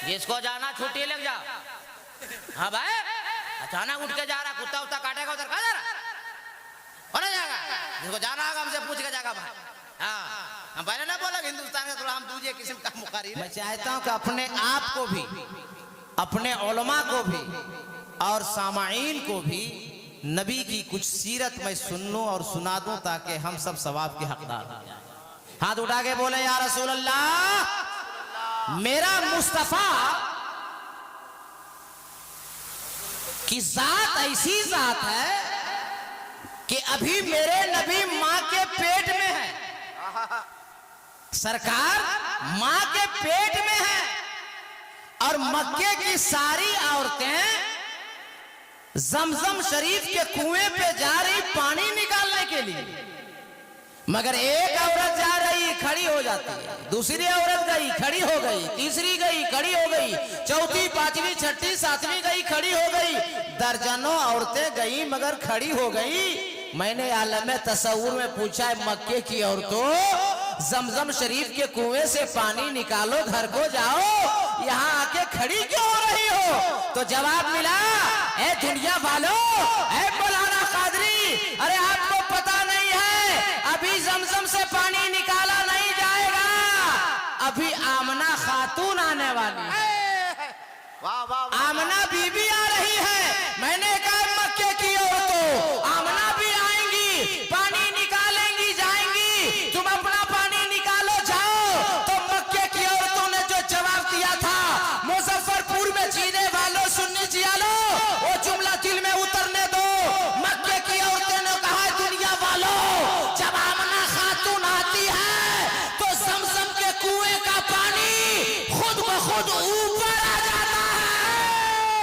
जिसको जाना छुट्टी लग जा। हाँ भाई, अचानक उठ के जा रहा, कुत्ता उत्ता काटेगा उधर कहाँ जा रहा? कौन जाएगा? जिसको जाना होगा हमसे पूछ के जाएगा भाई। हाँ, हम पहले ना बोला हिंदुस्तान का थोड़ा हम दूसरे किस्म का मुखारी। मैं चाहता हूँ कि अपने आप को भी, अपने उलमा को भी और सामाईन को भी नबी की कुछ सीरत में सुनूं और सुना दूं ताकि हम सब सवाब के हकदार हो जाएं। हाथ उठा के बोले या रसूल अल्लाह, मेरा मुस्तफा की जात ऐसी जात है कि अभी मेरे नबी मां के पेट में है। सरकार मां के पेट में है और मक्के की सारी औरतें जमजम शरीफ के कुएं पे जा रही पानी निकालने के लिए, मगर एक औरत जा रही खड़ी हो जाती है, दूसरी औरत गई खड़ी हो गई, तीसरी गई खड़ी हो गई, चौथी पांचवी छठी सातवीं गई खड़ी हो गई, दर्जनों औरतें गई मगर खड़ी हो गई। मैंने आलम तसव्वुर में पूछा, मक्के की औरतों जमजम शरीफ के कुएं से पानी निकालो, घर को जाओ, यहाँ आके खड़ी क्यों हो रही हो? तो जवाब मिला, ए दुनिया वालों, ए मौलाना कादरी, अरे आपको पता नहीं है अभी जमजम से पानी निकाला नहीं जाएगा, अभी आमना खातून आने वाली है। वाह वाह, आमना बीबी आ रही है। मैंने कहा मक्के की औरतों, आमना भी आएंगी, पानी निकालेंगी, जाएंगी, तुम अपना पानी निकालो, जाओ। तो मक्के की औरतों ने जो जवाब दिया था, मुजफ्फरपुर में जीने वालों सुन्नी जियालो, वो जुमला दिल में उतरने दो। मक्के की औरतें ने कहा, दुनिया वालों, जब आमना खातून आती है तो जमजम के कुएं का पानी खुद ब खुद ऊपर आ जाता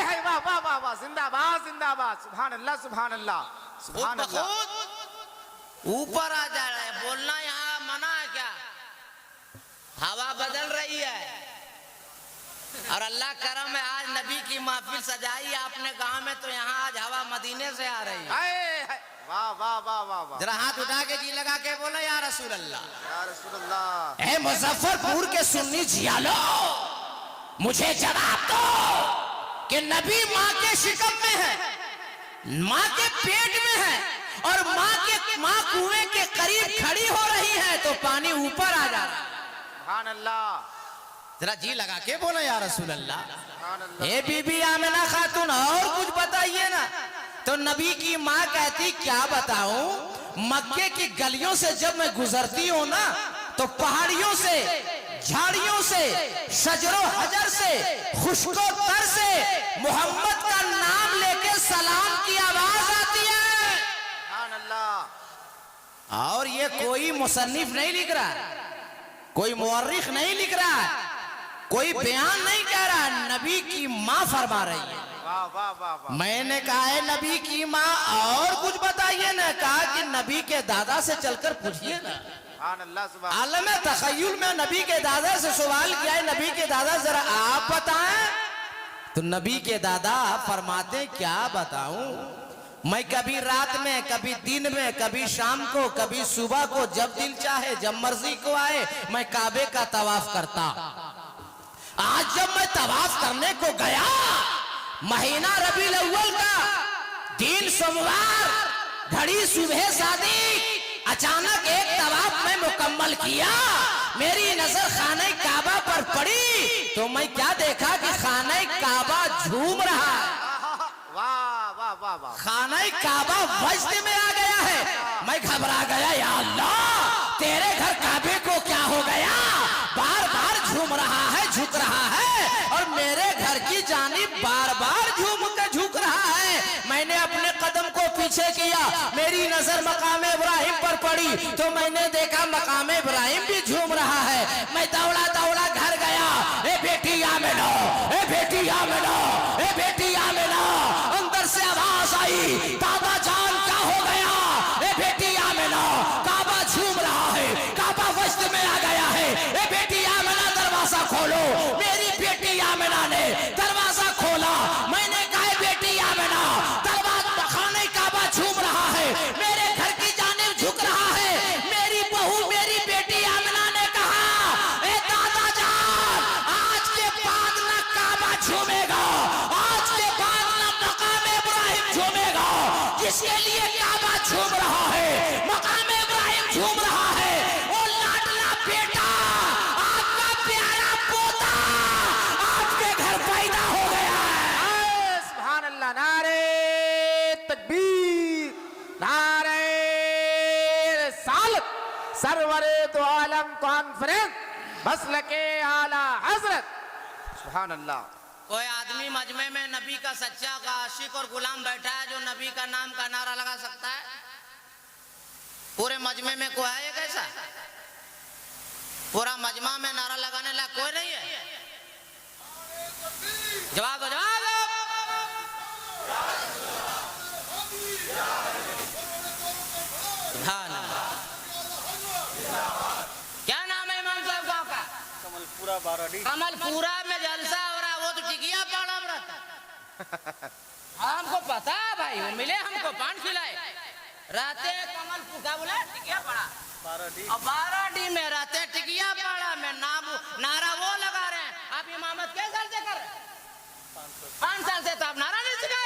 है। वाह वाह वाह वाह, जिंदाबाद जिंदाबाद, सुभान अल्लाह सुभान अल्लाह सुभान अल्लाह। ऊपर आ जा रहा है, बोलना यहाँ मना है क्या? हवा बदल रही है और अल्लाह करम है, आज नबी की महफिल सजाई आपने गांव में, तो यहाँ आज हवा मदीने से आ रही है। वाह वाह वाह वाह वाह, जरा हाथ उठा के जी लगा के बोले या रसूल अल्लाह, या रसूल अल्लाह। ए मुजफ्फरपुर के सुन्नी जियालो, मुझे जवाब दो कि नबी माँ के शिकम में है, माँ के पेट में है और माँ कुएं के करीब खड़ी हो रही है, तो पानी ऊपर आ जा रहा है। सुभान अल्लाह, जरा जी लगा के बोला या रसूल अल्लाह, सुभान अल्लाह। ए बीबी आमिना खातून, और कुछ बताइए ना। तो नबी की माँ कहती, क्या बताऊं, मक्के की गलियों से जब मैं गुजरती हूँ ना, तो पहाड़ियों से, झाड़ियों से, शजरो हजर से, खुशको तर से मोहम्मद का नाम लेके सलाम की आवाज आती है। सुभान अल्लाह। और ये कोई मुसन्निफ नहीं लिख रहा, कोई मुअर्रिख नहीं लिख रहा, कोई बयान नहीं कह रहा, नबी की माँ फरमा रही है। वाह वाह वाह वाह। मैंने कहा है नबी की माँ, और कुछ बताइए ना। कहा कि नबी के दादा से चलकर पूछिए ना। सुभान अल्लाह सुभान। आलम तखय्युल में नबी के दादा से सवाल किया है, नबी के दादा जरा आप बताएं। तो नबी के दादा फरमाते, क्या बताऊं, मैं कभी रात में, कभी दिन में, कभी शाम को, कभी सुबह को, जब दिल चाहे, जब मर्जी को आए, मैं काबे का तवाफ करता। आज जब मैं तवाफ करने को गया, महीना रबीउल अव्वल का दिन सोमवार, घड़ी सुबह शादी, अचानक एक तवाफ में मुकम्मल किया, मेरी नजर खाने काबा पर पड़ी, तो मैं क्या देखा कि खाने काबा झूम रहा है। वाह वाह वाह वाह। खाने काबा वजद में आ गया है। मैं घबरा गया, या अल्लाह, तेरे घर काबे को क्या हो गया? बार बार झूम रहा है, झुक रहा है, और मेरे घर की जानिब बार बार झूम कर झुक रहा है। मैंने अपने कदम को पीछे किया, मेरी नजर मकाम इब्राहिम पर पड़ी, तो मैंने देखा मकाम इब्राहिम भी झूम रहा है। मैं दौड़ा दौड़ा घर गया, ए बेटी आमिना, ए बेटी आमिना, ए बेटी आमिना, अंदर से आवाज आई, दादा जान क्या हो गया? ए बेटी आमिना, काबा झूम रहा है, काबा वजद में आ गया है, ए बेटी आमिना दरवाजा खोलो। मेरी बेटी आमिना ने दरवाजा खोला, मैंने कहा बेटी आमिना, दरवाजा खाने काबा झूम रहा है, मेरे घर की जानिब झुक रहा है। मेरी बहू, मेरी बेटी आमिना ने कहा, ए दादा जान, आज के बाद न सरवरे तो आलम कॉन्फ्रेंस मसल के आला हजरत सुभान अल्लाह। कोई आदमी मजमे में नबी का सच्चा का आशिक और गुलाम बैठा है जो नबी का नाम का नारा लगा सकता है? पूरे मजमे में कोई है कैसा? पूरा मजमा में नारा लगाने लायक कोई नहीं है? जवाब दो, जवाब दो। हाँ, क्या नाम है इमाम साहब गाँव का? कमलपुरा बाराडी। कमलपुरा में जलसा हो रहा, वो तो टिकिया पाड़ा में रहता। हमको पता है भाई, वो मिले हमको पान खिलाए रहते कमलपुर का बोला टिकिया पाड़ा बाराडी। और बाराडी में रहते टिकिया पाड़ा में नारा वो लगा रहे हैं। आप इमामत किस साल से कर रहे हैं? 5 साल से। तो आप नारा नहीं सीखे?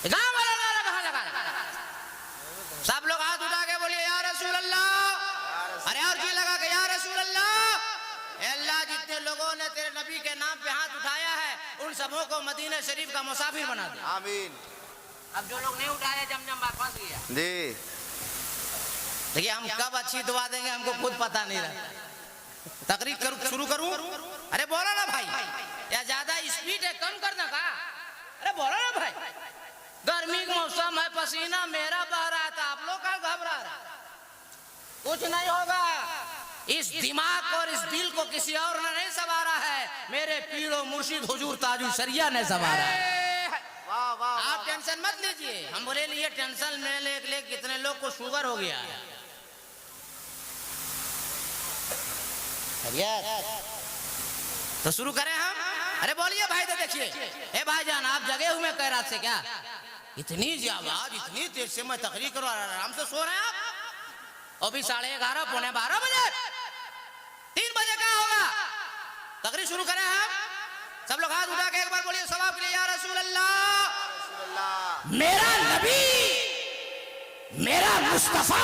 गाँव वाला नारा कहाँ लगा रहे? सब लोग हाथ उठा के बोलिए या रसूल अल्लाह। अरे और जी लगा के या रसूल अल्लाह। अल्लाह जितने लोगों ने तेरे नबी के नाम पे हाथ उठाया है उन सबों को मदीना शरीफ का मुसाफिर बना दे। आमीन। अब जो लोग नहीं उठाए जमजम बात फंस गया। जी देखिए हम कब अच्छी दुआ देंगे हमको खुद पता नहीं रहा। तकरीर करूं, शुरू करूं? अरे बोला ना भाई, या ज्यादा स्पीड है कम करना का? अरे बोला ना भाई, गर्मी का मौसम है, पसीना मेरा बह रहा था, आप लोग का घबरा रहा। कुछ नहीं होगा, इस दिमाग और इस दिल को किसी और ने नहीं संवारा है, मेरे पीरो मुर्शिद हुजूर ताजुल शरिया ने संवारा है। वाह वाह। आप टेंशन मत लीजिए। हम बोले लिए टेंशन में ले कितने लोग को शुगर हो गया है। तो शुरू करें हम? अरे बोलिए भाई। तो देखिए ए भाईजान, आप जगे हुए कह रात से क्या? इतनी आवाज इतनी तेज से मैं तकरीर करूं, आराम से सो रहे हैं आप? अभी 11:30 पौने 12 बजे, 3 बजे क्या होगा? तकरीर शुरू करें हम? सब लोग हाथ उठा के एक बार बोलिए सवाब के लिए या रसूल अल्लाह। मेरा नबी, मेरा मुस्तफा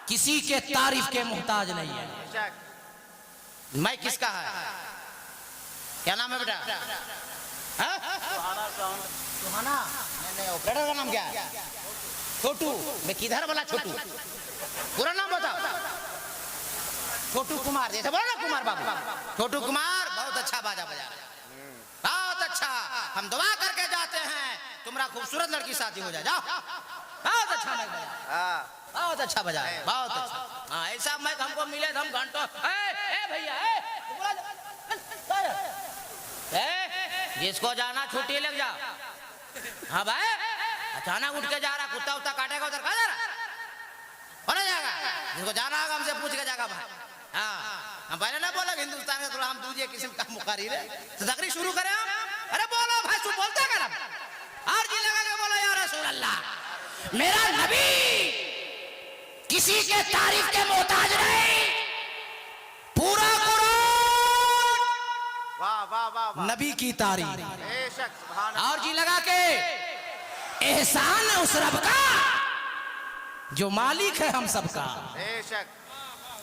किसी के तारीफ के मोहताज नहीं है। मैं किसका है? क्या नाम है बेटा? सुहाना। नहीं, ऑपरेटर का नाम क्या है? छोटू। मैं किधर वाला छोटू? पूरा नाम बताओ। छोटू कुमार। जैसे बोलो ना कुमार बाबू। छोटू कुमार बहुत अच्छा बाजा बजा रहे हैं, बहुत अच्छा। हम दुआ करके जाते हैं तुम्हारा खूबसूरत लड़की शादी हो जाए। जाओ, बहुत अच्छा मैं बजा, बहुत अच्छा बजा, बहुत अच्छा। हाँ ऐसा मैं हमको मिले तो हम घंटों भैया जिसको जाना छुट्टी लग जाओ। हाँ भाई, अचानक उठ के जा रहा, कुत्ता उत्ता काटेगा उधर कहा जा रहा? होना जाएगा। जिसको जाना होगा हमसे पूछ के जाएगा भाई। हाँ हम पहले ना बोला हिंदुस्तान का थोड़ा हम दूसरे किस्म का मुखारिर है। तो तकरीर शुरू करें हम? अरे बोलो भाई, तू बोलता कर और जी लगा के बोलो या रसूल अल्लाह। मेरा नबी किसी के तारीफ के मोहताज नहीं। पूरा कुरान वाह वाह वाह। नबी की तारीफ। बेशक सुभान अल्लाह। और जी लगा के एहसान है उस रब का जो मालिक है हम सबका। बेशक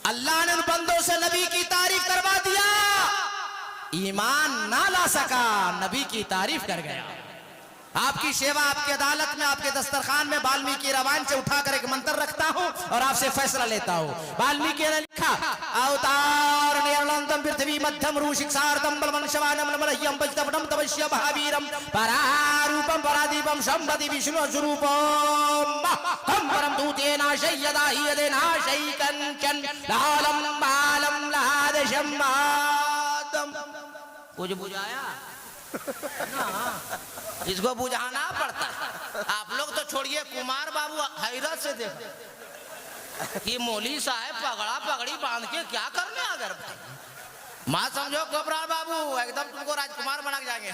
अल्लाह ने उन बंदों से नबी की तारीफ करवा दिया, ईमान ना ला सका, नबी की तारीफ कर गया। आपकी सेवा, आपकी अदालत में, आपके दस्तरखान में वाल्मीकि रामायण से उठाकर एक मंत्र रखता हूं और आपसे फैसला लेता हूं। वाल्मीकि ने लिखा अवतार निर्लंदम पृथ्वी मध्यम रूषिक्षार्दम बलवंशवानम नमरह्यम वज्रवटम तपस्या महावीरम परारूपम परादीपम संपति विष्णु स्वरूपम हम परम दूतेना शय्यदा हियदेना शैकंचन लालम बालम लादशम मादम। कुछ बुझाया? इसको बुझाना पड़ता। आप लोग तो छोड़िए, कुमार बाबू हैरत से देखो कि मौली साहब पगड़ा पगड़ी बांध के क्या करने अगर माँ समझो घबराल बाबू एकदम तुमको राजकुमार बना के जाएंगे।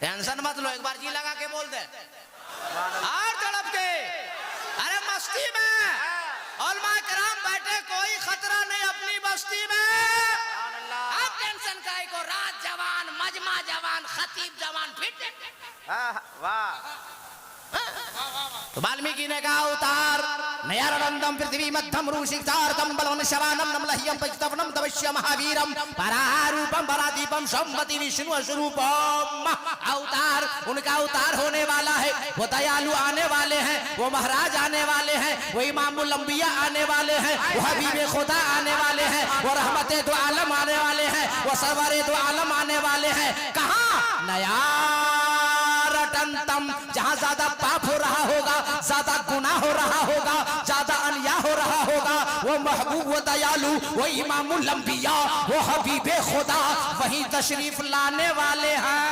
टेंशन मत लो, एक बार जी लगा के बोल दे और तड़प के। अरे मस्ती में उलमा किराम बैठे, कोई खतरा नहीं अपनी बस्ती में। आप टेंशन का को रात जवान, मजमा जवान, खतीब जवान फिट। वाह तो वाल्मीकि ने कहा अवतार नयारंदम पृथ्वी मध्यम रूषितार्तम बलवन शवानम नमलह्यम पचितवनम तवश्य महावीरम परारूपम परादीपम सम्मति विष्णु स्वरूपम। अवतार उनका अवतार होने वाला है, वो दयालु आने वाले हैं, वो महाराज आने वाले हैं, वो इमामुल अंबिया आने वाले हैं, वो हबीबे खुदा आने वाले हैं, वो रहमते दो आलम आने वाले हैं, वो सरवरे दो आलम आने वाले हैं। कहाँ नयारटंतम, जहाँ ज्यादा पाप हो रहा होगा, ज्यादा गुनाह हो रहा होगा, ज्यादा अन्याय हो रहा होगा, वो महबूब वो दयालु वो इमामुल अंबिया वो हबीबे खुदा वहीं तशरीफ लाने वाले हैं।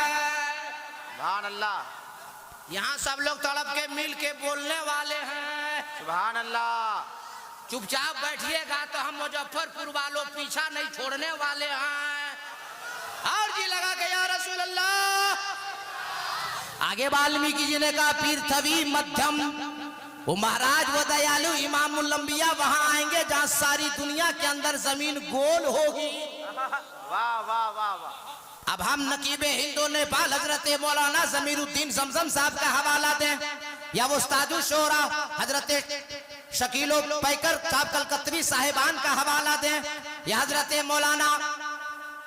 सुभान अल्लाह। यहाँ सब लोग तड़प के मिल के बोलने वाले हैं। सुभान अल्लाह। चुपचाप बैठिएगा तो हम मुजफ्फरपुर वालों पीछा नहीं छोड़ने वाले हैं। और जी लगा के या रसूल अल्लाह। आगे वाल्मीकि जी ने कहा पृथ्वी मध्यम, वो महाराज वो दयालु इमामुल अंबिया वहां आएंगे जहां सारी दुनिया के अंदर जमीन गोल होगी। वाह वाह वाह वाह। अब हम नकीबे हिंदो नेपाल हजरत मौलाना जमीरुद्दीन जमजम साहब का हवाला दें, या वो उस्तादुल शोरा हजरत शकीलो पैकर साहब कलकत्तवी साहिबान का हवाला दें, या हजरत मौलाना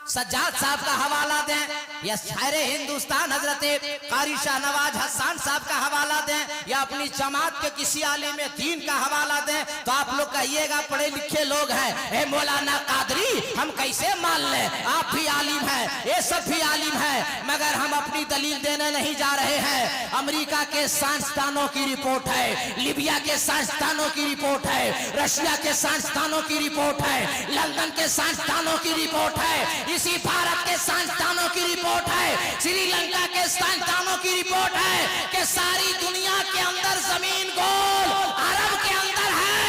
सज्जाद साहब का हवाला दें, या शायरे हिंदुस्तान हजरत कारी शाहनवाज हसन साहब का हवाला दें, या अपनी जमात के किसी आलिम दीन का हवाला दें, तो आप लोग कहिएगा पढ़े लिखे लोग हैं, ए मौलाना कादरी हम कैसे मान लें, आप भी आलिम हैं, ये सब भी आलिम हैं, मगर हम अपनी दलील देने नहीं जा रहे हैं। अमेरिका के साइंसदानों की रिपोर्ट है, लीबिया के साइंसदानों की रिपोर्ट है, रशिया के साइंसदानों की रिपोर्ट है, लंदन के साइंसदानों की रिपोर्ट है, इसी भारत के साइंसदानों की रिपोर्ट है, श्रीलंका के साइंसदानों की रिपोर्ट है कि सारी दुनिया के अंदर जमीन गोल अरब के अंदर है,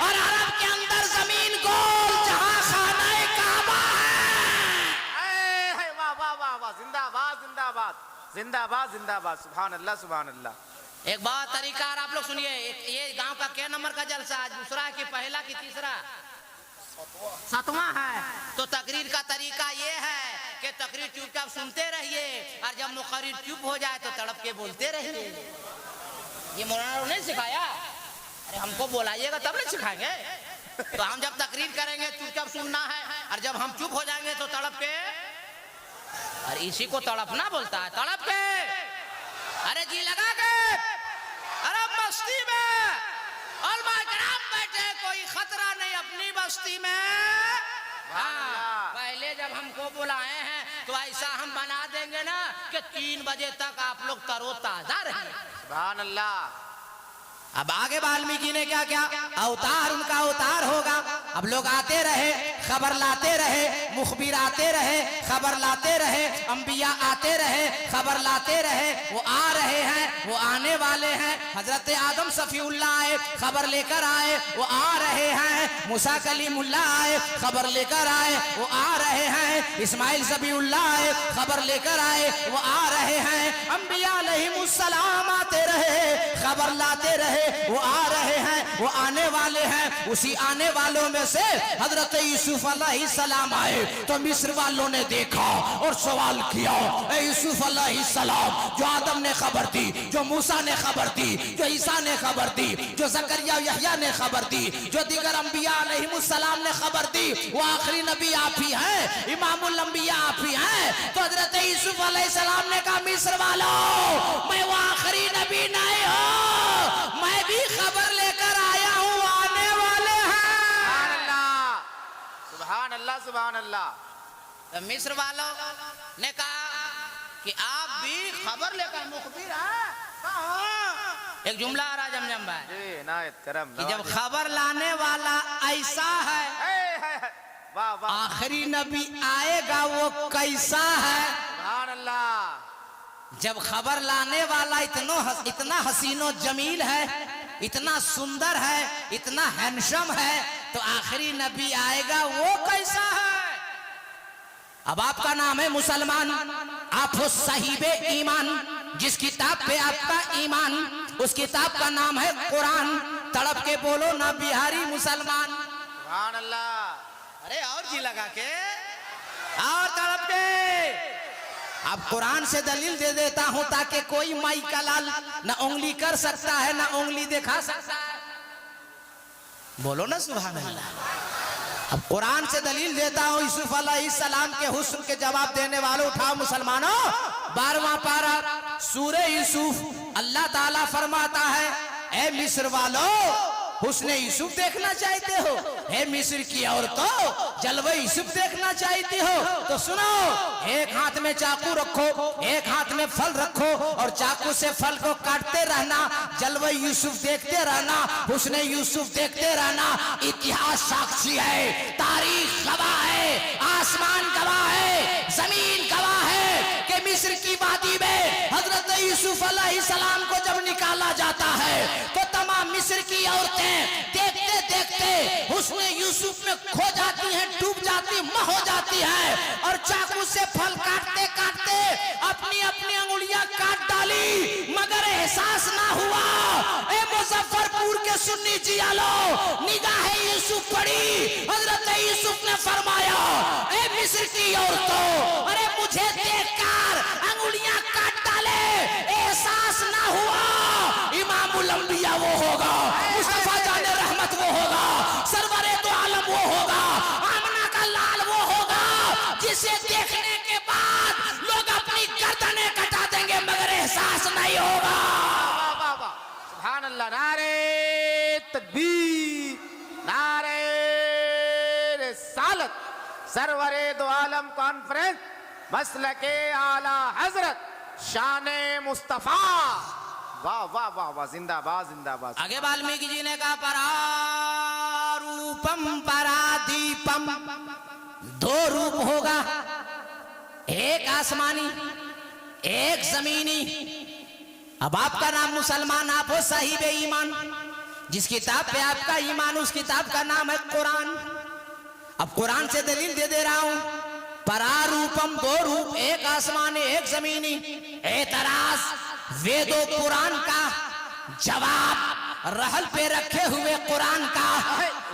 और अरब के अंदर जमीन गोल जहां खाना काबा है। वाह वाह वाह वाह। जिंदाबाद जिंदाबाद जिंदाबाद जिंदाबाद। सुभान अल्लाह सुभान अल्लाह। एक बात तरीका आप लोग सुनिए, ये गांव का क्या नंबर का जलसा है, दूसरा कि पहला कि तीसरा? सातवां है। तो तकरीर का तरीका ये है कि तकरीर चुपचाप सुनते रहिए, और जब मुकर्रिर चुप हो जाए तो तड़प के बोलते रहिए। ये मौलाना ने सिखाया, अरे हमको बोलाइएगा तब नहीं सिखाएंगे। तो हम जब तकरीर करेंगे चुपचाप सुनना है, और जब हम चुप हो जाएंगे तो तड़प के, और इसी को तड़पना बोलता है, तड़प के, अरे जी लगा के, अरे मस्ती में और बैठे, कोई खतरा नहीं अपनी बस्ती में। हाँ, पहले जब हमको बुलाए हैं तो ऐसा हम बना देंगे ना कि 3 बजे तक आप लोग तरोताजा रहिए। सुभान अल्लाह। अब आगे वाल्मीकि ने क्या क्या अवतार, उनका अवतार होगा। अब लोग आते रहे, खबर लाते रहे, मुखबिर आते रहे, खबर लाते रहे, अंबिया आते रहे, खबर लाते रहे, वो आ रहे हैं, वो आने वाले हैं। हजरत आदम सफीउल्लाह आए, खबर लेकर आए, वो आ रहे हैं। मूसा कलीमुल्लाह आए, खबर लेकर आए, वो आ रहे हैं। इस्माइल ज़बीउल्लाह आए, खबर लेकर आए, वो आ रहे हैं। अंबिया अलैहिमुस्सलाम आते रहे, खबर लाते रहे, वो आ रहे हैं, वो आने वाले हैं। उसी आने वालों में से हजरत यूसुफ अलैहिस्सलाम आए, तो मिस्र वालों ने देखा और सवाल किया, ए यूसुफ अलैहिस्सलाम, जो आदम ने खबर दी, जो मूसा ने खबर दी, जो ईसा ने खबर दी, जो जकरिया यहया ने खबर दी, जो दीगर अंबिया अलैहिमुस्सलाम ने खबर दी, वो आखिरी नबी आप ही हैं, इमामुल अंबिया आप ही हैं। तो हजरत यूसुफ अलैहिस्सलाम ने कहा, मिस्र वालों, मैं वो आखिरी नबी नहीं हूं, मैं भी खबर लेकर आया हूं, आने वाले हैं। सुभान अल्लाह सुभान अल्लाह। तो मिस्र वालों ने कहा कि आप भी खबर लेकर मुखबिर हैं। एक जुमला आ रहा जमजम भाई जी इनायत करम, कि जब खबर लाने वाला ऐसा है, वाह वाह, आखिरी नबी आएगा वो कैसा है। सुभान अल्लाह। जब खबर लाने वाला इतना हसीनो जमील है, इतना सुंदर है, इतना हैंडसम है, तो आखिरी नबी आएगा वो कैसा है। अब आपका नाम है मुसलमान, आप हो साहिबे ईमान, जिस किताब पे आपका ईमान, उस किताब का नाम है कुरान। तड़प के बोलो ना बिहारी मुसलमान। सुभान अल्लाह। अरे और जी लगा के, और तड़प के, अब कुरान से दलील दे देता हूं ताकि कोई माई का लाल ना उंगली कर सकता है ना उंगली दिखा सकता है। बोलो ना सुभान अल्लाह। अब कुरान से दलील देता हूं यूसुफ अलैहिस्सलाम के हुस्न के जवाब देने वालों, उठाओ मुसलमानों। 12वां पारा सूरह यूसुफ। अल्लाह ताला फरमाता है, ए मिस्र वालों, हुस्ने यूसुफ देखना चाहते हो? हे मिस्र की औरतों, जलवे यूसुफ देखना चाहती हो? तो सुनो, एक हाथ में चाकू रखो, एक हाथ में फल रखो और चाकू से फल को काटते रहना, जलवे यूसुफ देखते रहना, हुस्ने यूसुफ देखते रहना। इतिहास साक्षी है, तारीख गवाह है, आसमान गवाह है, जमीन गवाह है कि मिस्र की वादी में हजरत यूसुफ अलैहिस्सलाम को जब निकाला जाता है तो तमाम मिस्र की औरतें देखते देखते हुस्ने यूसुफ में खो जाती हैं, डूब जाती, मह हो जाती है। और चाकू से फल काटते काटते अपनी अपनी अंगुलियां काट डाली, मगर एहसास ना हुआ। ए मुजफ्फरपुर के सुन्नी जियालो, निगाह यूसुफ पड़ी, हजरत यूसुफ ने फरमाया, ए मिस्र की औरतों, अरे मुझे देखकर अंगुलियां काट डाले, एहसास ना हुआ। इमामुल अंबिया वो होगा, मुस्तफा जाने रहमत वो होगा, सरवरे दो आलम वो होगा, आमना का लाल वो होगा, जिसे देखने के बाद लोग अपनी गर्दनें कटा देंगे मगर एहसास नहीं होगा। सुभान अल्लाह। नारे तकबीर, नारे रिसालत, सरवरे दो आलम कॉन्फ्रेंस, मसलके आला हजरत शाने मुस्तफा। वाह वाह वाह वाह, जिंदाबाद जिंदाबाद। आगे वाल्मीकि जी ने कहा, परारूपम परादीपम, दो रूप होगा, एक आसमानी एक जमीनी। अब आपका नाम मुसलमान, आप हो साहिब ईमान, जिस किताब पे आपका ईमान उस किताब का नाम है कुरान। अब कुरान से दलील दे रहा हूं, परारूपम, दो रूप, एक आसमानी एक जमीनी। एतराज वेदों पुराण का जवाब रहल पे रखे हुए कुरान का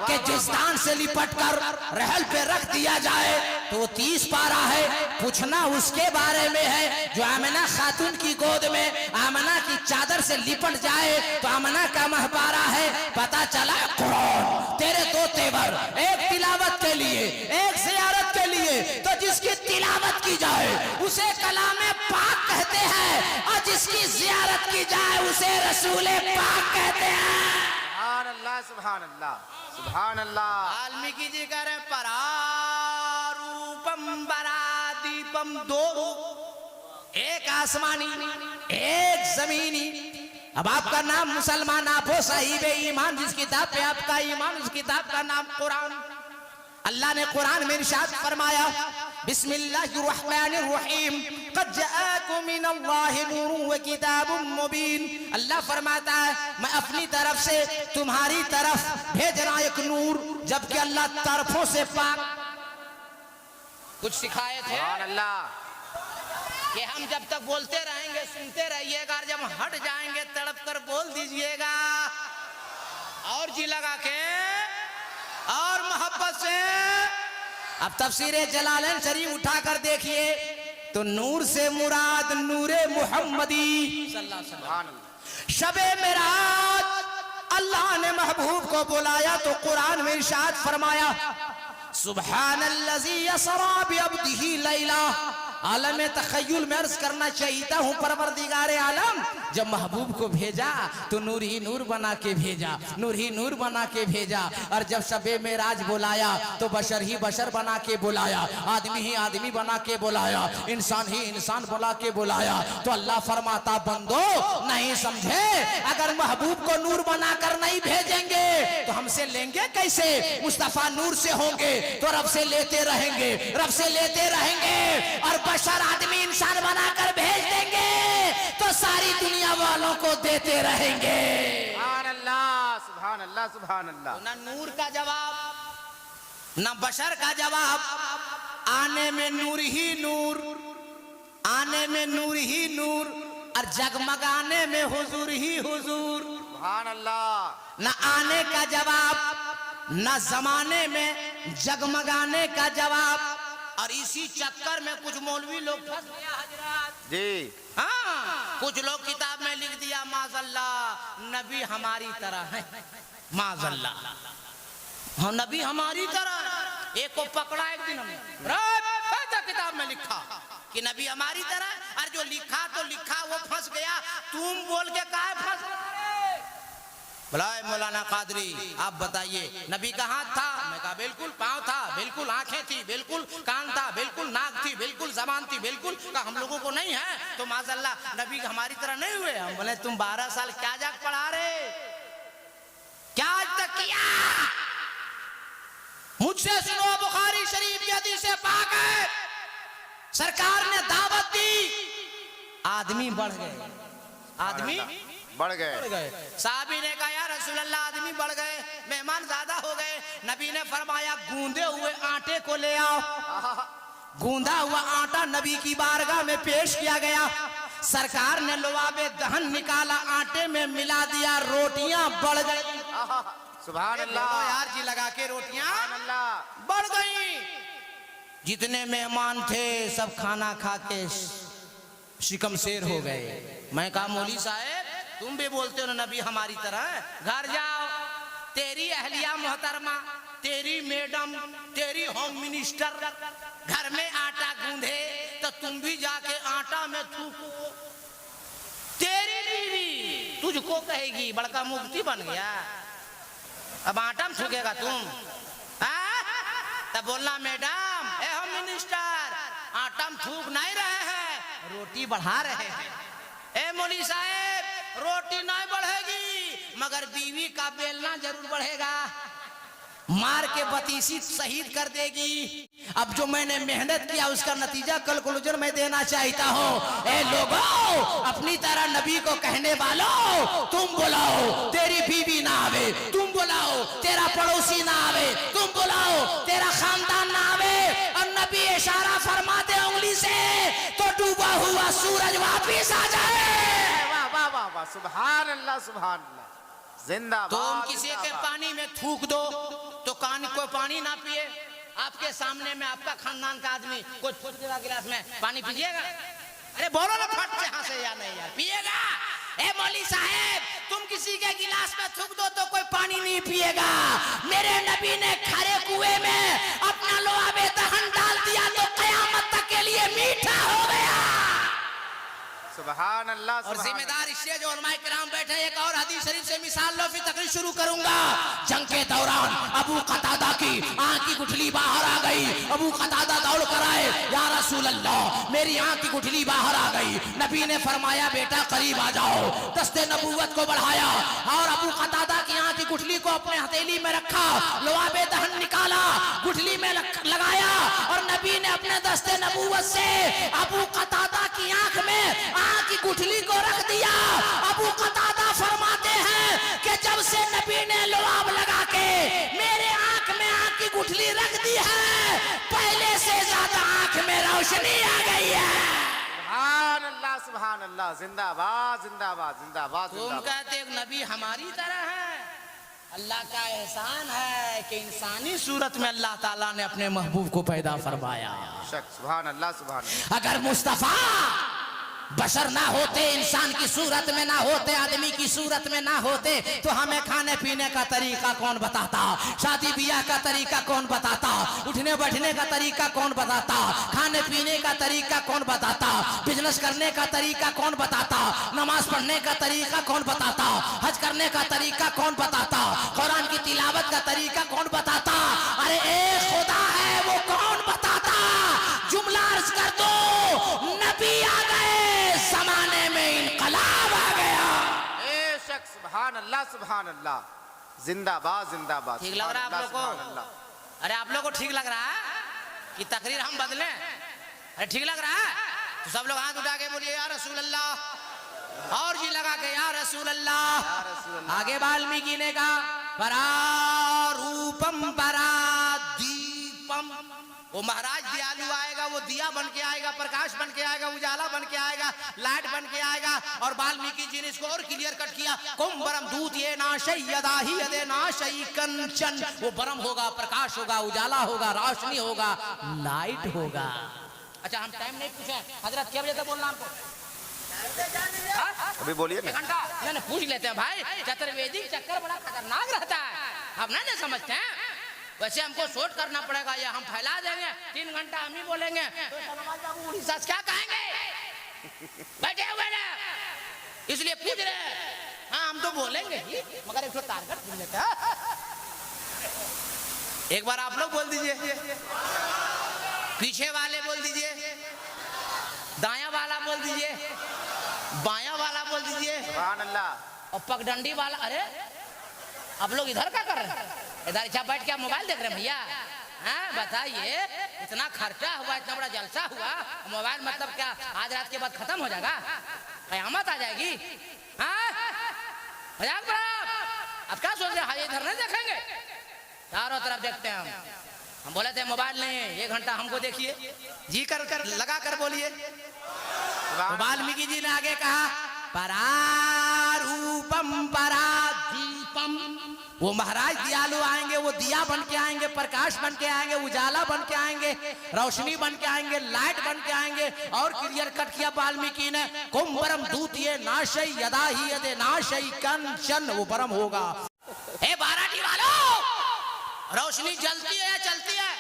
कि जिस दान से लिपट कर रहल पे रख दिया जाए तो 30 पारा है। पूछना उसके बारे में है जो आमना खातून की गोद में आमना की चादर से लिपट जाए तो आमना का महपारा है। पता चला कुरान तेरे दो तेवर, एक तिलावत के लिए एक ज़ियारत के लिए। तो जिसकी तिलावत की जाए उसे कलामे पाक कहते हैं और जिसकी ज़ियारत की जाए उसे रसूले पाक कहते हैं। सुभान अल्लाह सुभान अल्लाह सुभान अल्लाह। वाल्मीकि जी कह रहे परारूपम परादीपम, दो रूप, एक आसमानी एक जमीनी। अब आपका नाम मुसलमान, आप हो साहिब ईमान, जिस किताब पे आपका ईमान उस किताब का नाम कुरान। अल्लाह ने कुरान में इरशाद फरमाया, बिस्मिल्लाहिर्रहमानिर्रहीम, क़द जाअकुम मिनल्लाहि नूरुन व किताबुम मुबीन। अल्लाह फरमाता है मैं अपनी तरफ से तुम्हारी तरफ भेज रहा एक नूर, जबकि अल्लाह तरफों से पाक। कुछ सिखाए थे सुभान अल्लाह। कि हम जब तक बोलते रहेंगे सुनते रहिएगा और जब हट जाएंगे तड़प कर बोल दीजिएगा और जी लगा के और मोहब्बत से। अब तफसीरे जलालैन शरीफ उठाकर देखिए तो नूर से मुराद नूरे मुहम्मदी सुभान अल्लाह। शबे मेराज अल्लाह ने महबूब को बुलाया तो कुरान में इरशाद फरमाया, सुब्हानल्लज़ी यसरा बिअब्दिही लैला। आलम तखय्युल में अर्ज करना चाहता हूँ, परवरदिगार आलम जब महबूब को भेजा तो नूर ही नूर बना के भेजा, नूर ही नूर बना के भेजा। और जब शबे मेराज बुलाया तो बशर ही बशर बना के बुलाया, आदमी ही आदमी बना के बुलाया, इंसान ही इंसान बना के बुलाया। तो अल्लाह फरमाता बंदो नहीं समझे, अगर महबूब को नूर बनाकर नहीं भेजेंगे तो हमसे लेंगे कैसे? मुस्तफा नूर से होंगे तो रब से लेते रहेंगे, रब से लेते रहेंगे। और बशर आदमी इंसान बनाकर भेज देंगे तो सारी दुनिया वालों को देते रहेंगे। सुभान अल्लाह सुभान अल्लाह सुभान अल्लाह। ना नूर का जवाब ना बशर का जवाब, आने में नूर ही नूर, आने में नूर ही नूर और जगमगाने में हुजूर ही हुजूर। सुभान अल्लाह। न आने का जवाब न जमाने में जगमगाने का जवाब। और इसी चक्कर में कुछ मौलवी लोग फंस गया हजरत। जी। हाँ, कुछ लोग किताब में लिख दिया माज़ल्ला नबी हमारी तरह है, माज़ल्ला हम नबी हमारी तरह। एक को पकड़ा एक दिन हमने, किताब में लिखा कि नबी हमारी तरह, और जो लिखा तो लिखा वो फंस गया, तुम बोल के काहे फंस रहे? बुलाए मौलाना कादरी, आप बताइए नबी का हाथ था? मैं कहा बिल्कुल। पाँव था? बिल्कुल। आंखें थी? बिल्कुल। कान था? बिल्कुल। नाक थी? बिल्कुल। जबान थी? बिल्कुल। कहा हम लोगों को नहीं है तो माज़अल्लाह नबी हमारी तरह नहीं हुए? हम बोले तुम 12 साल क्या जाग पढ़ा रहे, क्या आज तक किया? मुझसे सुनो, बुखारी शरीफ की हदीस पाक है, सरकार ने दावत दी, आदमी बढ़ गए, आदमी बढ़ गए। साहबी ने कहा या रसूल अल्लाह आदमी बढ़ गए, मेहमान ज्यादा हो गए। नबी ने फरमाया गूंदे हुए आटे को ले आओ। गूंदा हुआ आटा नबी की बारगाह में पेश किया गया। सरकार ने लुआबे दहन निकाला, आटे में मिला दिया, रोटियां बढ़ गई। सुभान अल्लाह यार जी लगा के रोटियां सुभान अल्लाह बढ़ गई। जितने मेहमान थे सब खाना खा के शिकम शेर हो गए। मैं कहा मौली साहब तुम भी बोलते हो ना नबी हमारी तरह, घर जाओ, तेरी अहलिया मोहतरमा, तेरी मैडम, तेरी होम मिनिस्टर घर में आटा गूंधे तो तुम भी जाके आटा में थूको। तेरी बीवी तुझको कहेगी बड़का मुफ्ती बन गया, अब आटा में थूकेगा तुम? तब बोलना मैडम ए होम मिनिस्टर आटा में थूक नहीं रहे हैं, रोटी बढ़ा रहे हैं। ए मौली साहब रोटी नहीं बढ़ेगी मगर बीवी का बेलना जरूर बढ़ेगा, मार के बतीसी शहीद कर देगी। अब जो मैंने मेहनत किया उसका नतीजा कंक्लूजन मैं देना चाहता हूँ। ए लोगों, अपनी तरह नबी को कहने वालों, तुम बुलाओ तेरी बीवी ना आवे, तुम बुलाओ तेरा पड़ोसी ना आवे, तुम बुलाओ तेरा खानदान ना आवे, और नबी इशारा फरमा दे उंगली से तो डूबा हुआ सूरज वापिस आ जाए। वाह वाह वाह वाह, सुभान अल्लाह सुभान अल्लाह, जिंदाबाद। तुम किसी के पानी में थूक दो तो कान को पानी ना पिए, आपके सामने में आपका खानदान का आदमी कोई फूट देगा गिलास में, पानी पीजिएगा? अरे बोलो ना फट से हाँ से या नहीं यार, पिएगा? ए मौली साहब तुम किसी के गिलास में थूक दो तो कोई पानी नहीं पिएगा। मेरे नबी ने खरे कुएं में अपना लुआबे दहन डाल दिया तो कयामत तक के लिए मीठा हो गया। सुभान अल्लाह। और जिम्मेदार इससे जो उलमाए किराम बैठे, एक और हदीस शरीफ से मिसाल लो फिर तकरीर शुरू करूंगा। जंग के दौरान अबू कतादा की आंख की गुठली बाहर आ गई। अबू कतादा दौड़ कर आए, या रसूल अल्लाह मेरी आंख की गुठली बाहर आ गई। नबी ने फरमाया बेटा करीब आ जाओ, दस्ते नबूवत को बढ़ाया और अबू कतादा की आंख की गुठली को अपने हथेली में रखा, लुआबे दहन निकाला, गुठली में लगाया और नबी ने अपने दस्ते नबूवत से अबू कतादा की आंख में आंख की गुठली को रख दिया। अबू कतादा फरमाते हैं कि जब से नबी ने लुआब लगा के मेरे आंख में आंख की गुठली रख दी है, पहले से ज्यादा आंख में रोशनी आ गई है। सुभान अल्लाह सुभान अल्लाह, जिंदाबाद जिंदाबाद जिंदाबाद। तुम कहते नबी हमारी तरह है, अल्लाह का एहसान है कि इंसानी सूरत में अल्लाह ताला ने अपने महबूब को पैदा फरमाया। सुभान अल्लाह सुभान अल्लाह। अगर मुस्तफा बशर ना होते, इंसान की सूरत में ना होते, आदमी की सूरत में ना होते तो हमें खाने पीने का तरीका कौन बताता, शादी ब्याह का तरीका कौन बताता, उठने बैठने का तरीका कौन बताता, खाने पीने का तरीका कौन बताता, बिजनेस करने का तरीका कौन बताता, नमाज पढ़ने का तरीका कौन बताता, हज करने का तरीका कौन बताता, कुरान की तिलावत का तरीका कौन बताता? अरे एक खुदा है वो कौन बताता? जुमला अर्ज कर दो, नबी आ गए, जमाने में इनकलाब आ गया। बेशक सुभान अल्लाह सुभान अल्लाह, जिंदाबाद जिंदाबाद। ठीक लग रहा है आप लोग को? अरे आप लोग को ठीक लग रहा है कि तकरीर हम बदलें? अरे ठीक लग रहा है तो सब लोग हाथ उठा के बोलिए या रसूल अल्लाह, और जी लगा के या रसूल अल्लाह। आगे वाल्मीकि ने कहा परारूपम परादीपम, वो महाराज दयालु आएगा, वो दिया बन के आएगा, प्रकाश बन के आएगा, उजाला बन के आएगा, लाइट बन के आएगा। और वाल्मीकि जी ने इसको और क्लियर कट किया, कुंभरम दूत ये नाशयदाही यदे नाशई कंचन, वो बरम होगा, प्रकाश होगा, उजाला होगा, रोशनी होगा, लाइट होगा। अच्छा हम टाइम नहीं पूछे हजरत क्या बजे तक बोलना हमको अभी बोलिए एक ना। घंटा नहीं पूछ लेते हैं भाई चतुर्वेदी चक्कर बड़ा खतरनाक रहता है हम नहीं समझते हैं वैसे हमको शॉर्ट करना पड़ेगा या हम फैला देंगे 3 घंटा हम ही बोलेंगे तो सलमान बाबू उड़ीसा से क्या कहेंगे बैठे हुए ना इसलिए पूछ रहे हैं हाँ हम तो बोलेंगे ही मगर एक टारगेट पूछ लेते हैं एक बार आप लोग बोल दीजिए पीछे वाले बोल दीजिए दायां वाला बोल दीजिए बायां वाला बोल दीजिए सुभान अल्लाह। और पगडंडी वाला अरे आप लोग इधर क्या कर रहे हैं इधर अच्छा बैठ के आप मोबाइल देख रहे हैं भैया हाँ बताइए इतना खर्चा हुआ इतना बड़ा जलसा हुआ मोबाइल मतलब क्या आज रात के बाद खत्म हो जाएगा कयामत आ जाएगी हाँ मजाक बड़ा अब क्या सोच रहे हैं इधर नहीं देखेंगे चारों तरफ देखते हैं हम बोले थे मोबाइल नहीं 1 घंटा हमको देखिए जी कर लगा कर बोलिए वाल्मीकि जी ने आगे कहा परारूपम परादीपम वो महाराज दयालु आएंगे वो दिया बन के आएंगे प्रकाश बन के आएंगे उजाला बन के आएंगे रोशनी बन के आएंगे लाइट बन के आएंगे और क्लियर कट किया वाल्मीकि ने कुंभरम दूतिये नाशई यदा ही यदे नाशई कंचन वो परम होगा। हे बाराती वालों रोशनी जलती है या चलती है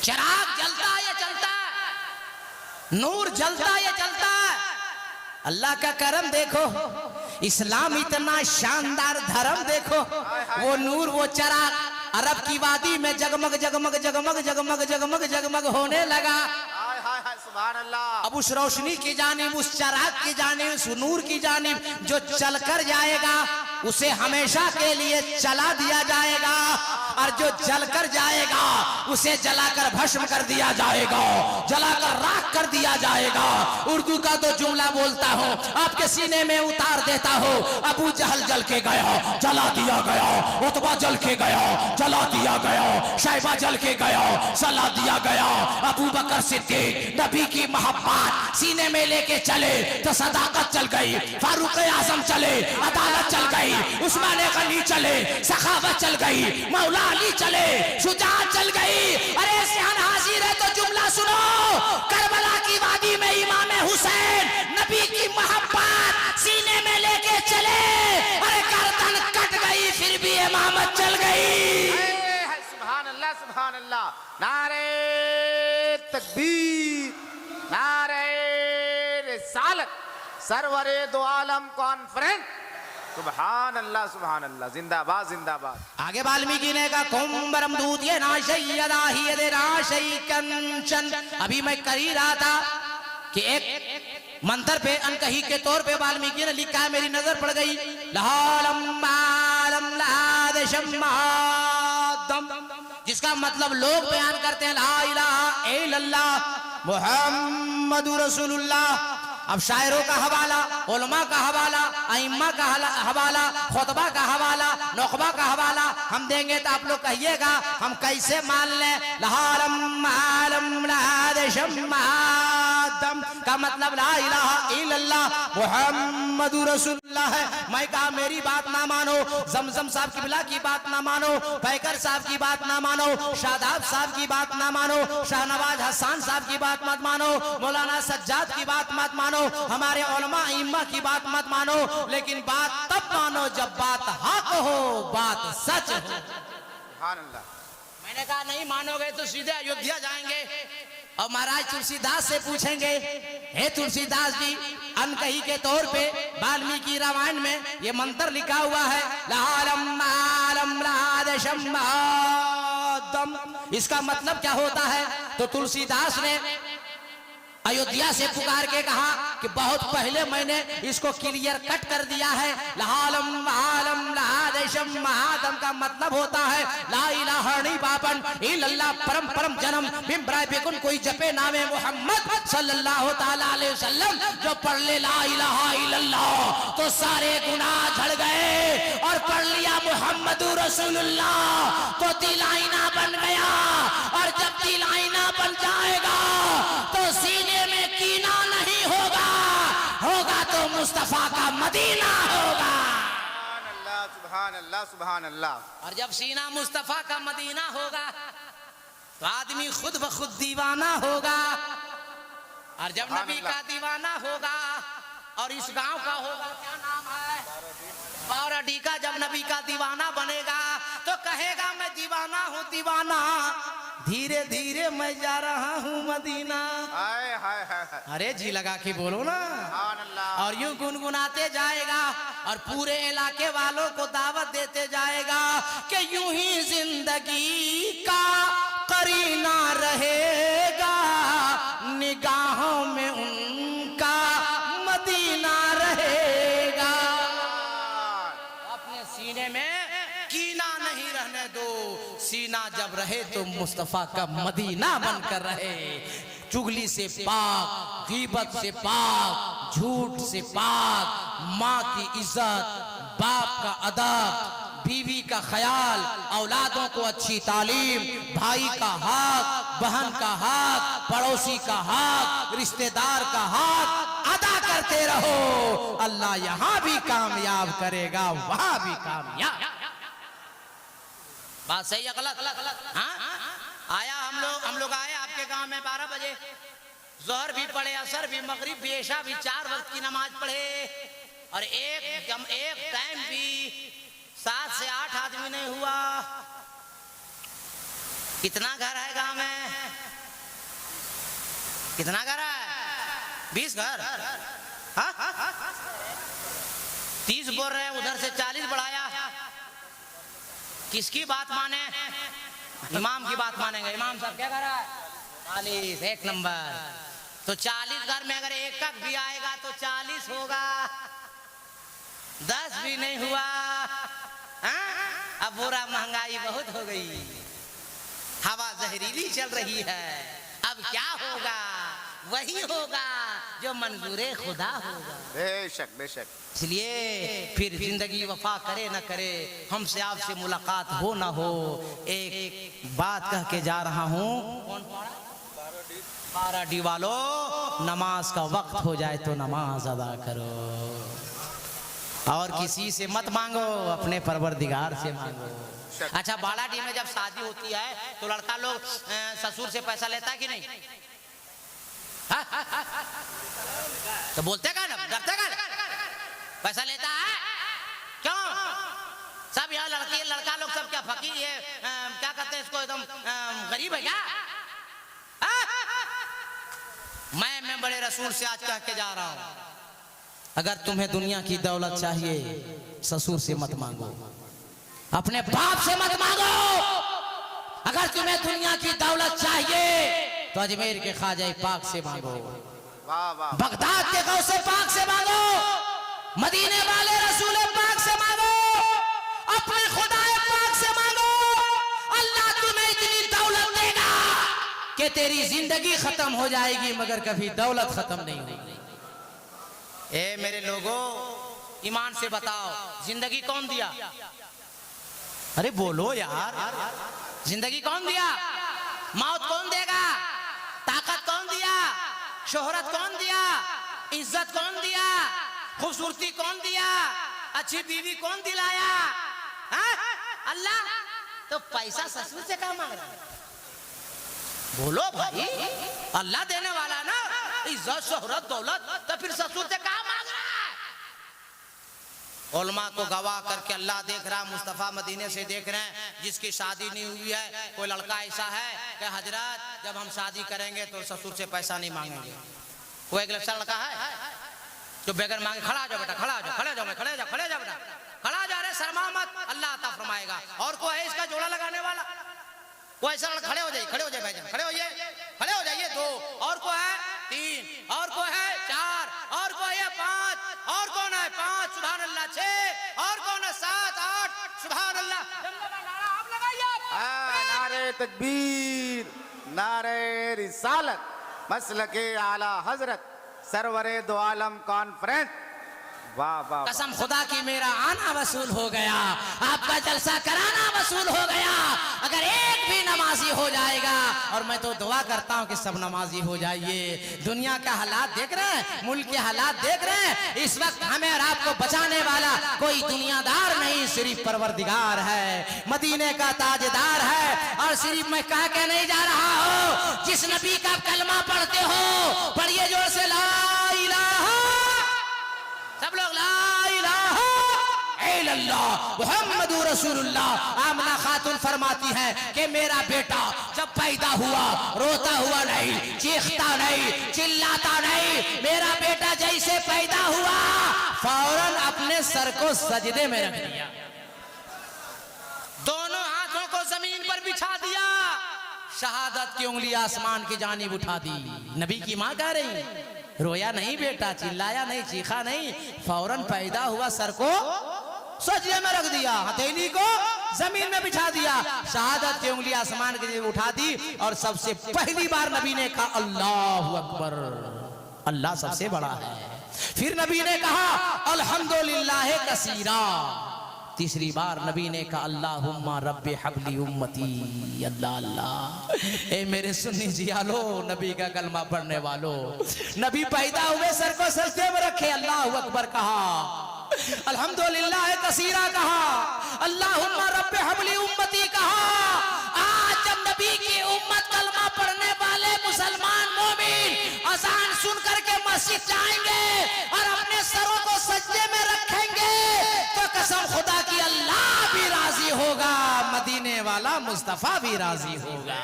चिराग जलता है या चलता है नूर जलता है या चलता है अल्लाह का करम देखो इस्लाम इतना शानदार धर्म देखो वो नूर वो चिराग अरब की वादी में जगमग जगमग जगमग जगमग जगमग जगमग होने लगा हाय हाय हाय सुभान अल्लाह। अब उस रोशनी की जानिब उस चिराग की जानिब उस नूर की जानिब जो चलकर जाएगा उसे हमेशा के लिए चला दिया जाएगा और जो जलकर जाएगा उसे जलाकर भस्म कर दिया जाएगा जलाकर राख कर दिया जाएगा। उर्दू का तो जुमला बोलता हूँ आपके सीने में उतार देता हूँ अबू जहल जल के गया जला दिया गया उतबा जल के गया जला दिया गया शैबा जल के गया जला दिया गया अबू बकर सिद्दीक नबी की मोहब्बत सीने में लेके चले तो सदाकत चल गई फारूक आजम चले अदालत चल गई उस्मान गनी चले सखावत चल गई मौला अली चले शुजाअत चल गई। अरे सियान हाजिर है तो जुमला सुनो करबला की वादी में इमाम हुसैन नबी की मोहब्बत सीने में लेके चले अरे गर्दन कट गई फिर भी इमामत चल गई। सुभान अल्लाह सुभान अल्लाह। नारे तकबीर नारे रिसालत सरवरे दो आलम कॉन्फ्रेंस सुभान अल्लाह जिंदाबाद जिंदाबाद। आगे वाल्मीकि ने कहा कुंभरम दूतिये नाशई यदा ही यदे नाशई कंचन। अभी मैं कर ही रहा था कि एक मंत्र पे अनकही के तौर पे वाल्मीकि ने लिखा है मेरी नजर पड़ गई लहालम मालम लहादशम महादम जिसका मतलब लोग बयान करते हैं ला इलाहा इल्लल्लाह मुहम्मदुर रसूलुल्लाह। अब शायरों का हवाला उलमा का हवाला अइम्मा का हवाला खुतबा का हवाला नुखबा का हवाला हम देंगे तो आप लोग कहिएगा हम कैसे मान लें। लहालम मालम लहादशम महादम का मतलब ला इलाहा इल्लल्लाह मुहम्मदुर रसूलुल्लाह है। मैं कहा मेरी बात ना मानो जमजम साहब किबला की बात ना मानो पैकर साहब की बात ना मानो शादाब साहब की बात ना मानो शाहनवाज हसन साहब की बात मत मानो मौलाना सज्जाद की बात मत मानो हमारे उलमा इम्मा की बात मत मानो लेकिन बात तब मानो जब बात हक हो बात सच हो। सुभान अल्लाह। मैंने कहा नहीं मानोगे तो सीधे अयोध्या जाएंगे और महाराज तुलसीदास से पूछेंगे हे तुलसीदास जी अनकही के तौर पे वाल्मीकि रामायण में ये मंत्र लिखा हुआ है लहालम मालम लहादशम महादम इसका मतलब क्या होता है। तो तुलसीदास ने अयोध्या से पुकार के कहा कि बहुत पहले मैंने इसको क्लियर कट कर दिया है लहालम आलम लहादशम महादम का मतलब होता है ला इलाहा बापन इल्लल्लाह परम परम जन्म बिम्बराय बेकुन कोई जपे नामे मोहम्मद सल्लल्लाहु ताला अलैहि वसल्लम जो पढ़ ले ला इलाहा इल्लल्लाह तो सारे गुनाह झड़ गए और पढ़ लिया मुहम्मदुर रसूलुल्लाह तो दिल आईना बन गया और जब दिल आईना बन जाएगा तो सीने में कीना नहीं होगा होगा तो मुस्तफा का मदीना होगा। सुभान अल्लाह सुभान अल्लाह सुभान अल्लाह। और जब सीना मुस्तफा का मदीना होगा तो आदमी खुद ब खुद दीवाना होगा, और जब नबी का दीवाना होगा और इस गांव का होगा, क्या नाम है, बाराडी का, जब नबी का दीवाना बनेगा तो कहेगा मैं दीवाना हूँ दीवाना, धीरे धीरे मैं जा रहा हूँ मदीना। हाय हाय हाय हाय। अरे जी लगा के बोलो ना। सुभान अल्लाह। और यूं गुनगुनाते जाएगा और पूरे इलाके वालों को दावत देते जाएगा कि यूं ही जिंदगी का करीना रहेगा, निगाहों में उनका मदीना रहेगा। अपने सीने में कीना नहीं रहने दो, सीना जब रहे तो मुस्तफा का मदीना बनकर रहे। चुगली से पाक, गीबत से पाक, झूठ से पाक, माँ की इज्जत, बाप का अदब, बीवी का ख्याल, औलादों को अच्छी तालीम, भाई का हक, बहन का हक, पड़ोसी का हक, रिश्तेदार का हक अदा करते रहो। अल्लाह यहाँ भी कामयाब करेगा, वहां भी कामयाब। बात सही है गलत? हाँ, आया हम लोग आए आपके गांव में 12 बजे, जोहर भी पढ़े, असर भी, मगरिब भी, इशा भी, 4 वक्त की नमाज पढ़े, और एक टाइम भी 7 से 8 आदमी नहीं हुआ। कितना घर है गांव में? कितना घर है? 20 घर। हाँ? 30 बोल रहे हैं, उधर से 40 बढ़ाया। किसकी बात माने? इमाम की बात मानेंगे। इमाम साहब क्या कर रहा है? 40, 1 नंबर। तो 40 घर में अगर एक भी आएगा तो 40 होगा, 10 भी नहीं हुआ। अब बुरा, महंगाई बहुत हो गई, हवा जहरीली चल रही है। अब क्या होगा? वही होगा जो मंजूरे खुदा होगा। बेशक बेशक। इसलिए फिर जिंदगी वफा करे न करे, हमसे आपसे मुलाकात हो ना हो, एक बात कह के जा रहा हूँ। बाराडी वालों, नमाज का वक्त हो जाए तो नमाज अदा करो, और किसी से मत मांगो, अपने परवरदिगार से मांगो। अच्छा, बालाडी में जब शादी होती है तो लड़का लोग ससुर से पैसा लेता है कि नहीं? तो बोलते का ना, डरते का ना? पैसा लेता है क्यों? सब यहाँ लड़का लोग सब क्या फकीर है, क्या कहते हैं इसको, एकदम गरीब है क्या? मैं बड़े रसूल से आज कह के जा रहा हूं, अगर तुम्हें दुनिया की दौलत चाहिए ससुर से मत मांगो, अपने बाप से मत मांगो। अगर तुम्हें दुनिया की दौलत चाहिए तो अजमेर के ख्वाजा पाक से मांगो, वाह वाह। बगदाद के गौसे पाक से मांगो, मदीने वाले रसूल पाक से मांगो, अपने खुदाए पाक से मांगो। अल्लाह तुम्हें इतनी दौलत देगा कि तेरी जिंदगी खत्म हो जाएगी मगर कभी दौलत खत्म नहीं होगी। ए मेरे लोगों, ईमान से बताओ, जिंदगी कौन दिया? अरे बोलो यार, जिंदगी कौन दिया? मौत कौन देगा? ताकत कौन दिया? शोहरत कौन दिया? इज्जत कौन दिया? खूबसूरती कौन दिया? अच्छी बीवी कौन दिलाया? अल्लाह। तो पैसा ससुर से क्या मांग रहा है? बोलो भाई, अल्लाह देने वाला ना, इज्जत शोहरत दौलत, तो फिर ससुर से क्या मांग रहा है? उलमा को गवाह करके अल्लाह देख रहा, मुस्तफ़ा मदीने से देख रहे हैं, जिसकी शादी नहीं हुई है, कोई लड़का ऐसा है कि हजरत जब हम शादी करेंगे तो ससुर से पैसा नहीं मांगेंगे। कोई एक लड़का है जो बेगर मांगे, खड़ा जाओ बेटा, खड़ा जाओ, खड़े जाओ, खड़े जाओ, खड़े जाओ बेटा, खड़ा जा रहे, शर्मा मत, अल्लाह अता फरमाएगा। और कोई है इसका जोड़ा लगाने वाला? कोई ऐसा खड़े हो जाइए, खड़े हो जाइए भाईजान, खड़े होइए, खड़े हो जाइए। 2 और कोई है 3 और कोई है 4 और कोई है 5 और कौन है 5 सुभान अल्लाह 6 और कौन है 7 8 सुभान अल्लाह। आप लगाइए नारे तकबीर, नारे रिसालत, मसलके आला हजरत सरवरे दो आलम कॉन्फ्रेंस। वाह वाह। कसम खुदा की मेरा आना वसूल हो गया, आपका जलसा कराना वसूल हो गया। अगर एक भी नमाज नमाजी हो जाएगा। और मैं तो दुआ करता हूँ कि सब नमाजी हो जाइए। दुनिया का हालात देख रहे हैं, मुल्क के हालात देख रहे हैं। इस वक्त हमें और आपको बचाने वाला कोई दुनियादार नहीं, सिर्फ परवरदिगार है, मदीने का ताजदार है। और सिर्फ मैं कह के नहीं जा रहा हूँ, जिस नबी का कलमा पढ़ते हो, पढ़िए जोर से ला इलाहा, सब लोग ला इलाहा इल्लल्लाह मुहम्मदुर रसूलुल्लाह। आमना खातून फरमाती है कि मेरा बेटा जब पैदा हुआ रोता हुआ नहीं, चीखता नहीं, चिल्लाता नहीं। मेरा बेटा जैसे पैदा हुआ फौरन अपने सर को सजदे में रख दिया, दोनों हाथों को जमीन पर बिछा दिया, शहादत की उंगली आसमान की जानिब उठा दी। नबी की मां कह रही, रोया नहीं बेटा, चिल्लाया नहीं, चीखा नहीं, फौरन पैदा हुआ सर को सजदे में रख दिया, हथेली को जमीन में बिछा दिया, शहादत की उंगली आसमान की जानिब उठा दी। और सबसे पहली बार नबी ने कहा अल्लाहु अकबर, अल्लाह सबसे बड़ा है। फिर नबी ने कहा अल्हम्दुलिल्लाह कसीरा। तीसरी बार नबी ने कहा अल्लाहुम्मा रब्बि हबली उम्मती। अल्लाह अल्लाह। ए मेरे सुन्नी जियालो, नबी का कलमा पढ़ने वालों, नबी पैदा हुए सर को सजदे में रखे, अल्लाहु अकबर कहा, अल्हम्दुलिल्लाह कसीरा कहा, अल्लाहुम्मा रब्बि हबली उम्मती कहा। आज जब नबी की उम्मत कलमा पढ़ने वाले मुसलमान मोमिन अजान सुन करके मस्जिद जाएंगे और अपने सरों को सजदे में रखेंगे, तो कसम खुदा की अल्लाह भी राजी होगा, मदीने वाला मुस्तफा भी राजी होगा।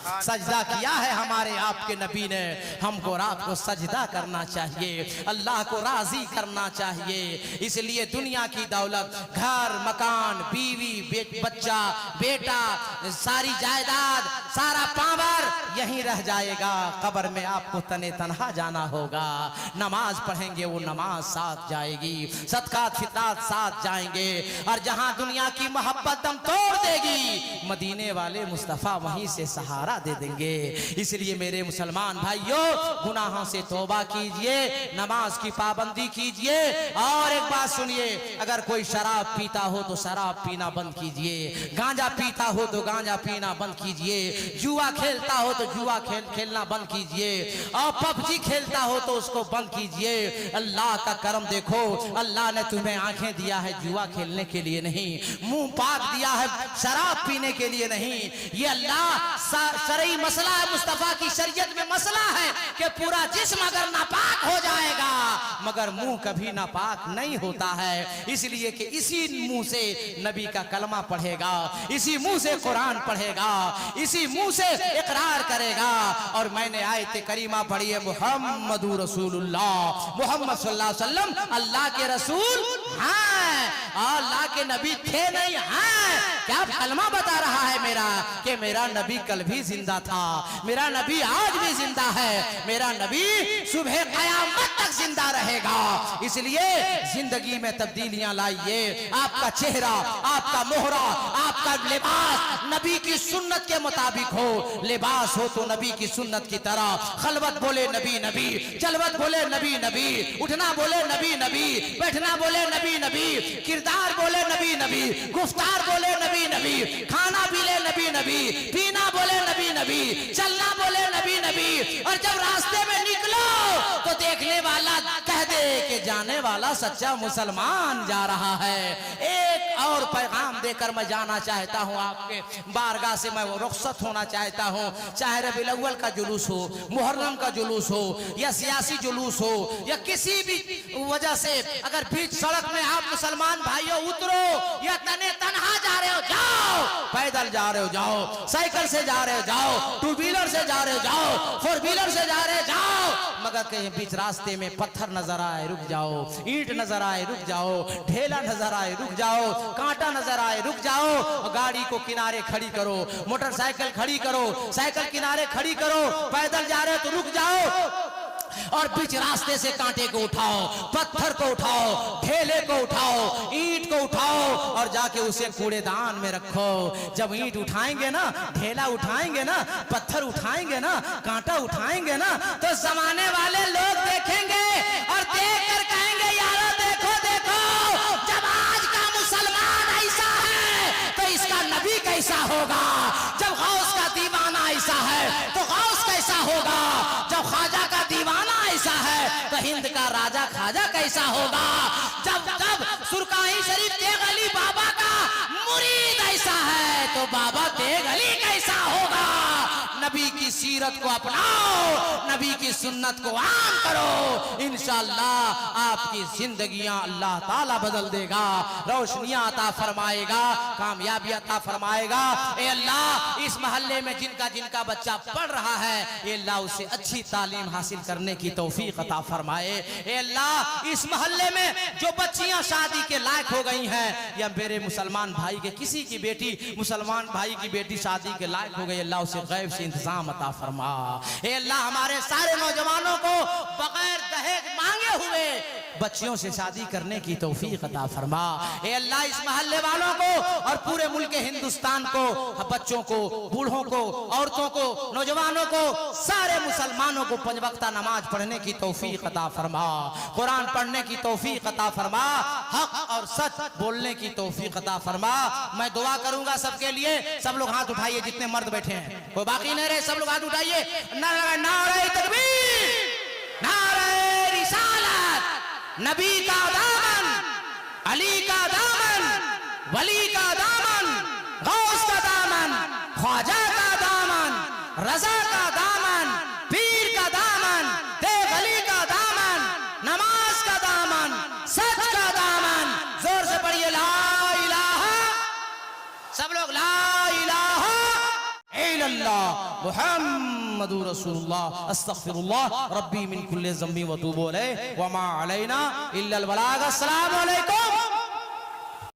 सजदा किया है हमारे आपके नबी ने, हमको और आपको सजदा करना चाहिए, अल्लाह को राजी करना चाहिए। इसलिए दुनिया की दौलत, घर मकान, बीवी बच्चा बेटा, सारी जायदाद, सारा पावर यहीं रह जाएगा, कब्र में आपको तने तनहा जाना होगा। नमाज पढ़ेंगे वो नमाज साथ जाएगी, सदकात फितरात साथ जाएंगे। और जहां दुनिया की मोहब्बत दम तोड़ देगी, मदीने वाले मुस्तफा वहीं से सहारा दे देंगे। इसलिए मेरे मुसलमान भाइयों, गुनाहों से तौबा कीजिए, नमाज की पाबंदी कीजिए। और एक बात सुनिए, अगर कोई शराब पीता हो तो शराब पीना बंद कीजिए, गांजा पीता हो तो गांजा पीना बंद कीजिए, जुआ खेलता हो तो जुआ खेलना बंद कीजिए, और पबजी खेलता हो तो उसको बंद कीजिए। अल्लाह का करम देखो, अल्लाह ने तुम्हें आंखें दिया है जुआ खेलने के लिए नहीं, मुंह पाक दिया है शराब पीने के लिए नहीं। ये अल्लाह शरई मसला है, मुस्तफा की शरीयत में मसला है कि पूरा जिस्म अगर नापाक हो जाएगा मगर मुंह कभी नापाक नहीं होता है। इसलिए कि इसी मुंह से नबी का कलमा पढ़ेगा, इसी मुंह से कुरान पढ़ेगा, इसी मुंह से इकरार करेगा। और मैंने आयत करीमा पढ़ी है, मुहम्मदुर रसूलुल्लाह, मुहम्मद सल्लल्लाहु अलैहि वसल्लम अल्लाह के रसूल हैं, अल्लाह के नबी थे नहीं हैं। क्या कलमा बता रहा है मेरा कि मेरा नबी कल भी जिंदा था, मेरा नबी आज भी जिंदा है, मेरा नबी सुबह कयामत तक जिंदा रहेगा। इसलिए जिंदगी में तब्दीलियां लाइए, आपका चेहरा, आपका मोहरा, आपका लिबास नबी की सुन्नत के मुताबिक हो। लिबास हो तो नबी की सुन्नत की तरह, खलवत बोले नबी नबी, चलवत बोले नबी नबी, उठना बोले नबी नबी, बैठना बोले नबी नबी, किरदार बोले नबी नबी, गुफ्तार बोले नबी नबी, खाना पीले नबी नबी, पीना बोले नबी नबी, चलना बोले नबी नबी। और जब रास्ते में निकलो तो देखने वाला कह दे कि जाने वाला सच्चा मुसलमान जा रहा है। एक और पैगाम देकर मैं जाना चाहता हूँ आपके बारगाह से, मैं वो रुखसत होना चाहता हूँ। चाहे रबीउल अव्वल का जुलूस हो, मुहर्रम का जुलूस हो, या सियासी जुलूस हो, या किसी भी वजह से अगर बीच सड़क में आप मुसलमान भाइयों उतरो, या तने तनहा जा रहे हो जाओ, पैदल जा रहे हो जाओ, साइकिल से जा रहे हो जाओ, टू व्हीलर से जा रहे हो जाओ, फोर व्हीलर से जा रहे हो जाओ, मगर कहीं बीच रास्ते में पत्थर नजर आए रुक जाओ, ईंट नजर आए रुक जाओ, ढेला नजर आए रुक जाओ, कांटा नजर आए रुक जाओ, गाड़ी को किनारे खड़ी करो, मोटरसाइकिल खड़ी करो, साइकिल किनारे खड़ी करो, पैदल जा रहे हो तो रुक जाओ। और बीच रास्ते से कांटे को उठाओ, पत्थर को उठाओ, ढेले को उठाओ, ईंट को उठाओ और जाके उसे कूड़ेदान में रखो। जब ईंट उठाएंगे ना, ढेला उठाएंगे ना, पत्थर उठाएंगे ना, कांटा उठाएंगे ना, तो जमाने वाले लोग देखेंगे और देख कर कहेंगे यारो देखो देखो, जब आज का मुसलमान ऐसा है तो इसका नबी कैसा होगा। जब गौस तो गौस कैसा होगा? जब ख्वाजा का दीवाना ऐसा है तो हिंद का राजा ख्वाजा कैसा होगा? जब जब सुरकाही शरीफ तेग अली बाबा का मुरीद ऐसा है तो बाबा तेग अली कैसा होगा? नबी की सीरत को अपनाओ, नबी की सुन्नत को आम करो, इंशाअल्लाह आपकी जिंदगियां अल्लाह ताला बदल देगा, रोशनियां अता फरमाएगा, कामयाबी अता फरमाएगा। ए अल्लाह, इस मोहल्ले में जिनका जिनका बच्चा पढ़ रहा है, ए अल्लाह उसे अच्छी तालीम हासिल करने की तौफीक अता फरमाए। ए अल्लाह, इस मोहल्ले में जो बच्चियां शादी के लायक हो गई हैं, या मेरे मुसलमान भाई के किसी की बेटी, मुसलमान भाई की बेटी शादी के लायक हो गई, अल्लाह उसे गैब से इंतजाम अता फरमा। ए अल्लाह, हमारे सारे नौजवानों को बगैर दहेज मांगे हुए बच्चियों से शादी करने की तौफीक अता फरमा। ए अल्लाह, इस मोहल्ले वालों को और पूरे मुल्क हिंदुस्तान को, बच्चों को, बूढ़ों को, औरतों को, नौजवानों को, सारे मुसलमानों को 5 वक्ता नमाज पढ़ने की तौफीक अता फरमा, कुरान पढ़ने की तौफीक अता फरमा, हक और सच बोलने की तौफीक अता फरमा। मैं दुआ करूंगा सबके लिए। सब लोग हाथ उठाइए, जितने मर्द बैठे हैं, कोई बाकी नहीं रहे, सब लोग हाथ उठाइए। नारे तकबीर, नारे रिसालत, नबी का दामन, अली का दामन, वली का दामन, गौस का दामन, ख्वाजा का दामन, रजा का दामन, पीर का दामन, तेग अली का दामन, नमाज का दामन, सच का दामन। जोर से पढ़िए, ला इलाहा, सब लोग ला इलाहा इल्लल्लाह मुहम्मदुर रसूलुल्लाह अस्तगफिरुल्लाह रब्बी मिन कुल्ली ज़म्बी व तूबु अलैहि व मा अलैना इल्लल बलाग। अस्सलामु अलैकुम।